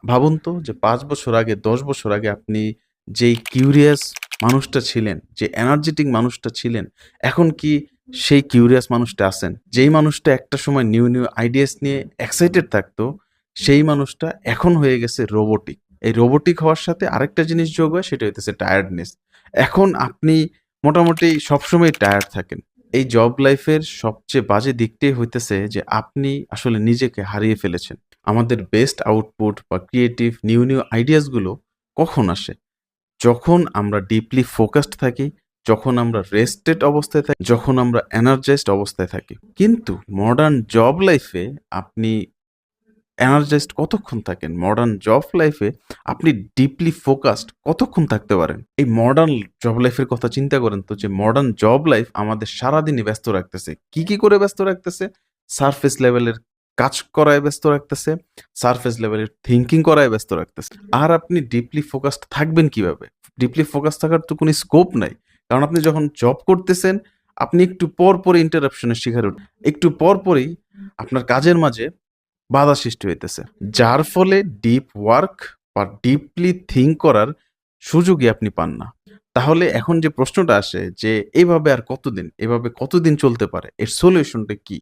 ভাবুন তো যে ৫ বছর আগে ১০ বছর আগে আপনি যেই কিউরিয়াস মানুষটা ছিলেন, যে এনার্জেটিক মানুষটা ছিলেন, এখন কি সেই কিউরিয়াস মানুষটা আছেন? যেই মানুষটা একটা সময় নিউ আইডিয়াস নিয়ে এক্সাইটেড থাকতো, সেই মানুষটা এখন হয়ে গেছে রোবটিক। এই রোবটিক হওয়ার সাথে আরেকটা জিনিস যোগ হয়, সেটা হইতেছে টায়ার্ডনেস। এখন আপনি মোটামুটি সবসময় টায়ার্ড থাকেন। এই জব লাইফের সবচেয়ে বাজে দিকটাই হইতেছে যে আপনি আসলে নিজেকে হারিয়ে ফেলেছেন। আমাদের বেস্ট আউটপুট বা ক্রিয়েটিভ নিউ আইডিয়াস গুলো কখন আসে? যখন আমরা ডিপলি ফোকাসড থাকি, যখন আমরা রেস্টেড অবস্থায় থাকি, যখন আমরা এনার্জাইজড অবস্থায় থাকি। কিন্তু মডার্ন জব লাইফে আপনি এনার্জাইজড কতক্ষণ থাকেন? মডার্ন জব লাইফে আপনি ডিপলি ফোকাসড কতক্ষণ থাকতে পারেন? এই মডার্ন জব লাইফের কথা চিন্তা করেন তো, যে মডার্ন জব লাইফ আমাদের সারাদিনই ব্যস্ত রাখতেছে। কি করে ব্যস্ত রাখতেছে? সারফেস লেভেলের কাজ করায় ব্যস্ত রাখতেছে, সারফেস লেভেলের থিংকিং করায় ব্যস্ত রাখতেছে। আর আপনি ডিপলি ফোকাসড থাকবেন কিভাবে? ডিপলি ফোকাস থাকার তো কোনো স্কোপ নাই। কারণ আপনি যখন জব করতেছেন, আপনি একটু পরপরই ইন্টারাপশনের শিকার একটু পরপরই আপনার কাজের মাঝে বাধা সৃষ্টি হইতেছে। যার ফলে ডিপ ওয়ার্ক বা ডিপলি থিংক করার সুযোগই আপনি পান না। তাহলে এখন যে প্রশ্নটা আসে যে এভাবে কতদিন চলতে পারে? এর সলিউশনটা কি?